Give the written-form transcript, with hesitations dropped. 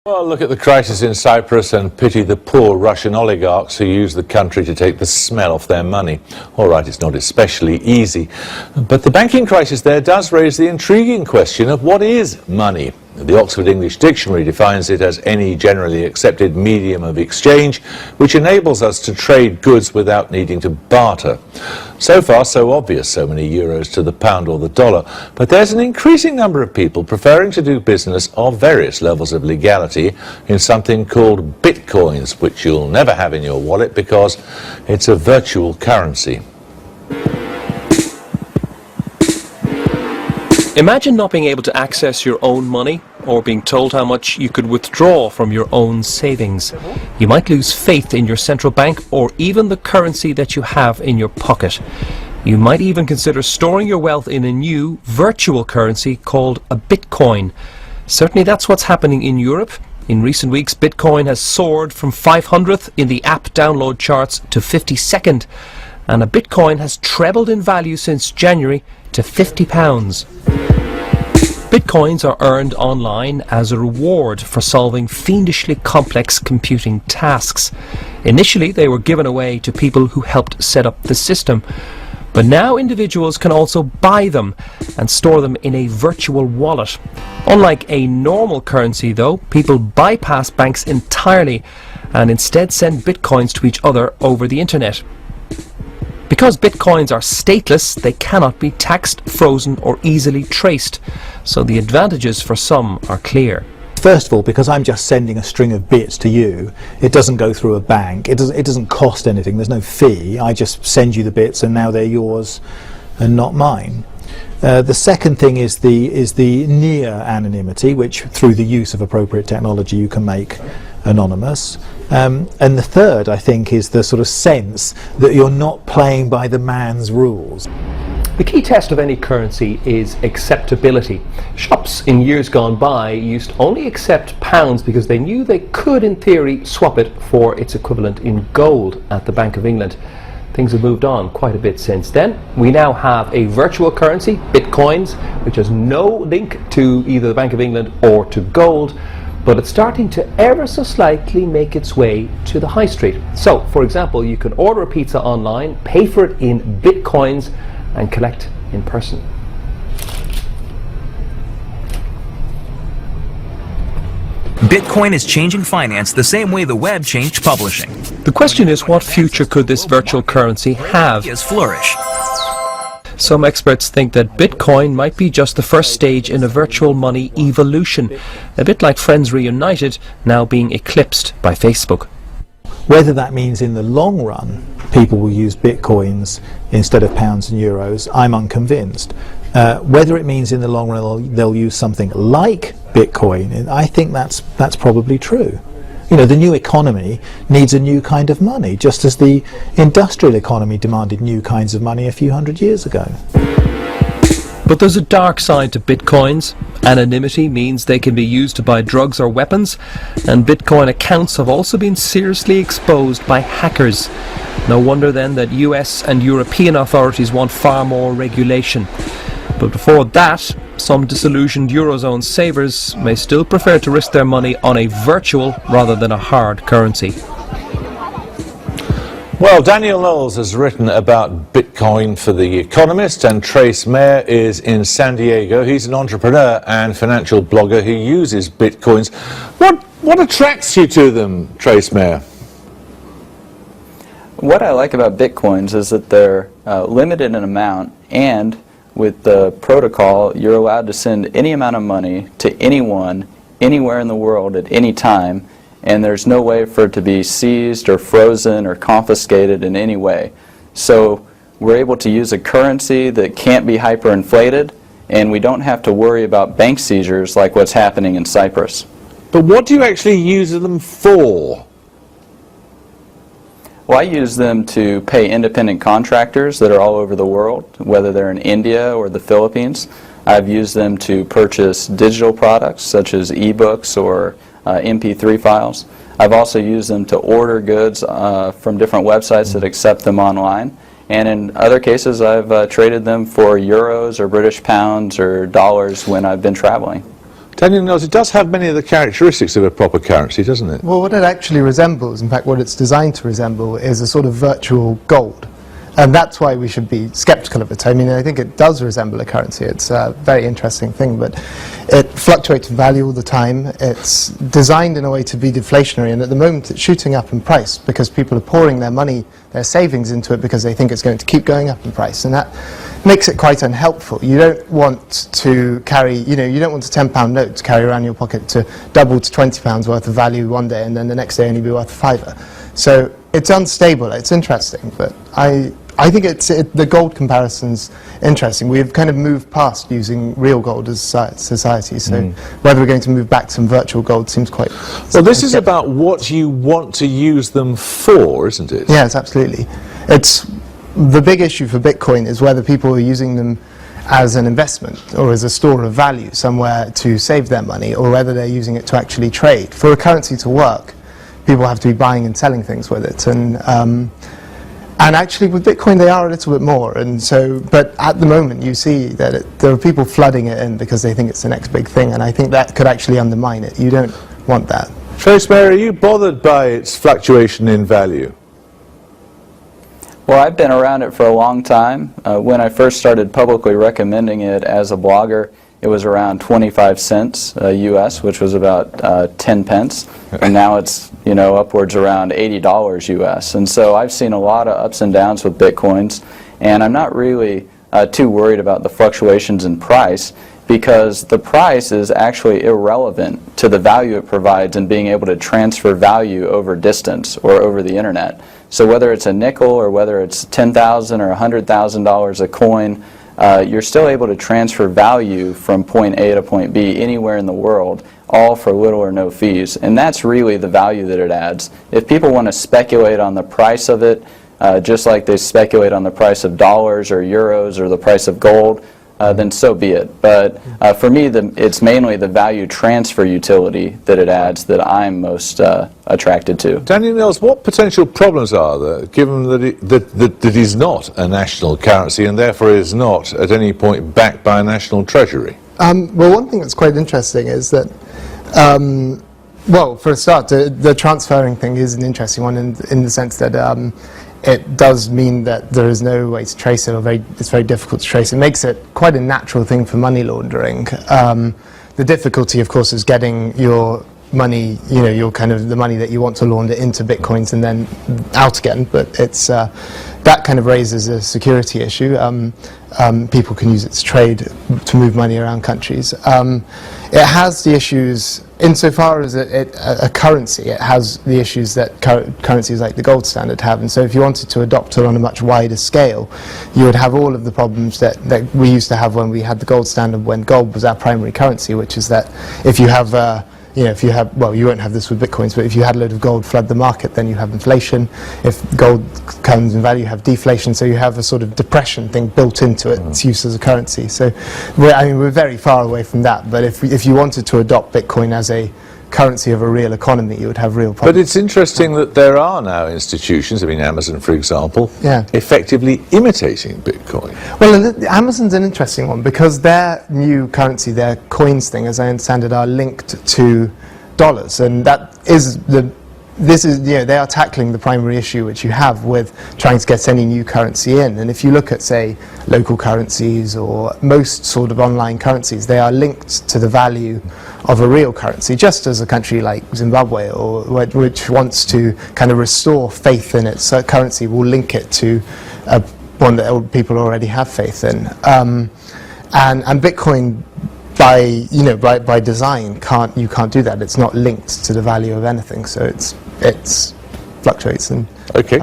Well, look at the crisis in Cyprus and pity the poor Russian oligarchs who use the country to take the smell off their money. All right, it's not especially easy, but the banking crisis there does raise the intriguing question of what is money. The Oxford English Dictionary defines it as any generally accepted medium of exchange which enables us to trade goods without needing to barter. So far, so obvious, so many euros to the pound or the dollar, but there's an increasing number of people preferring to do business of various levels of legality in something called bitcoins, which you'll never have in your wallet because it's a virtual currency. Imagine not being able to access your own money or being told how much you could withdraw from your own savings. You might lose faith in your central bank or even the currency that you have in your pocket. You might even consider storing your wealth in a new virtual currency called a Bitcoin. Certainly that's what's happening in Europe. In recent weeks, Bitcoin has soared from 500th in the app download charts to 52nd, and a Bitcoin has trebled in value since January to £50. Bitcoins are earned online as a reward for solving fiendishly complex computing tasks. Initially, they were given away to people who helped set up the system, but now individuals can also buy them and store them in a virtual wallet. Unlike a normal currency, though, people bypass banks entirely and instead send Bitcoins to each other over the internet. Because Bitcoins are stateless, they cannot be taxed, frozen or easily traced, so the advantages for some are clear. First of all, because I'm just sending a string of bits to you, it doesn't go through a bank, it doesn't cost anything, there's no fee. I just send you the bits and now they're yours and not mine. The second thing is the near anonymity, which through the use of appropriate technology you can make anonymous. And the third, I think, is the sort of sense that you're not playing by the man's rules. The key test of any currency is acceptability. Shops in years gone by used to only accept pounds because they knew they could, in theory, swap it for its equivalent in gold at the Bank of England. Things have moved on quite a bit since then. We now have a virtual currency, Bitcoins, which has no link to either the Bank of England or to gold, but it's starting to ever so slightly make its way to the high street. So, for example, you can order a pizza online, pay for it in Bitcoins, and collect in person. Bitcoin is changing finance the same way the web changed publishing. The question is, what future could this virtual currency have? Flourish. Some experts think that Bitcoin might be just the first stage in a virtual money evolution, a bit like Friends Reunited now being eclipsed by Facebook. Whether that means in the long run people will use bitcoins instead of pounds and euros, I'm unconvinced. Whether it means in the long run they'll use something like Bitcoin, I think that's probably true. You know, the new economy needs a new kind of money, just as the industrial economy demanded new kinds of money a few hundred years ago. But there's a dark side to Bitcoins. Anonymity means they can be used to buy drugs or weapons, and Bitcoin accounts have also been seriously exposed by hackers. No wonder then that US and European authorities want far more regulation. But before that, some disillusioned Eurozone savers may still prefer to risk their money on a virtual rather than a hard currency. Well, Daniel Knowles has written about Bitcoin for The Economist, and Trace Mayer is in San Diego. He's an entrepreneur and financial blogger who uses Bitcoins. What attracts you to them, Trace Mayer? What I like about Bitcoins is that they're limited in amount, and with the protocol, you're allowed to send any amount of money to anyone, anywhere in the world at any time, and there's no way for it to be seized or frozen or confiscated in any way. So we're able to use a currency that can't be hyperinflated, and we don't have to worry about bank seizures like what's happening in Cyprus. But what do you actually use them for? Well, I use them to pay independent contractors that are all over the world, whether they're in India or the Philippines. I've used them to purchase digital products such as ebooks or MP3 files. I've also used them to order goods from different websites that accept them online. And in other cases, I've traded them for euros or British pounds or dollars when I've been traveling to Daniel knows it does have many of the characteristics of a proper currency, doesn't it? Well, what it actually resembles, in fact what it's designed to resemble, is a sort of virtual gold. And that's why we should be skeptical of it. I mean, I think it does resemble a currency. It's a very interesting thing, but it fluctuates in value all the time. It's designed in a way to be deflationary, and at the moment it's shooting up in price because people are pouring their money, their savings into it because they think it's going to keep going up in price, and that makes it quite unhelpful. You don't want to carry, you don't want a £10 note to carry around in your pocket to double to £20 worth of value one day and then the next day only be worth a fiver. So it's unstable. It's interesting, but I think the gold comparison's interesting. We've kind of moved past using real gold as society, so whether we're going to move back to some virtual gold seems quite... Well, this is about what you want to use them for, isn't it? Yes, absolutely. The big issue for Bitcoin is whether people are using them as an investment or as a store of value somewhere to save their money, or whether they're using it to actually trade. For a currency to work, people have to be buying and selling things with it, and actually with Bitcoin they are a little bit more, and so, but at the moment you see that there are people flooding it in because they think it's the next big thing, and I think that could actually undermine it. You don't want that. Trace Mary, are you bothered by its fluctuation in value? Well, I've been around it for a long time. When I first started publicly recommending it as a blogger, it was around 25 cents US, which was about 10 pence, and now it's upwards around $80 US. And so I've seen a lot of ups and downs with Bitcoins, and I'm not really too worried about the fluctuations in price, because the price is actually irrelevant to the value it provides in being able to transfer value over distance or over the internet. So whether it's a nickel or whether it's $10,000 or $100,000 a coin, you're still able to transfer value from point A to point B anywhere in the world, all for little or no fees. And that's really the value that it adds. If people want to speculate on the price of it, just like they speculate on the price of dollars or euros or the price of gold, then so be it. But for me, it's mainly the value transfer utility that it adds that I'm most attracted to. Daniel Mills, what potential problems are there, given that it is not a national currency and therefore is not at any point backed by a national treasury? Well, one thing that's quite interesting is that, well, for a start, the transferring thing is an interesting one in the sense that it does mean that there is no way to trace it, or it's very difficult to trace. It makes it quite a natural thing for money laundering. The difficulty, of course, is getting your money, your kind of the money that you want to launder into Bitcoins and then out again. But it's that kind of raises a security issue. People can use it to trade, to move money around countries. It has the issues, insofar as a currency, it has the issues that currencies like the gold standard have. And so if you wanted to adopt it on a much wider scale, you would have all of the problems that we used to have when we had the gold standard, when gold was our primary currency, which is that if you have well, you won't have this with Bitcoins, but if you had a load of gold flood the market, then you have inflation. If gold comes in value, you have deflation, so you have a sort of depression thing built into it, its use as a currency. So we're very far away from that, but if you wanted to adopt Bitcoin as a currency of a real economy, you would have real problems. But it's interesting that there are now institutions, Amazon for example, effectively imitating Bitcoin. Well, Amazon's an interesting one because their new currency, their coins thing, as I understand it, are linked to dollars, and that is they are tackling the primary issue which you have with trying to get any new currency in. And if you look at, say, local currencies or most sort of online currencies, they are linked to the value of a real currency, just as a country like Zimbabwe, or which wants to kind of restore faith in its currency, will link it to one that people already have faith in. And Bitcoin, by design, you can't do that. It's not linked to the value of anything, so it fluctuates. And okay.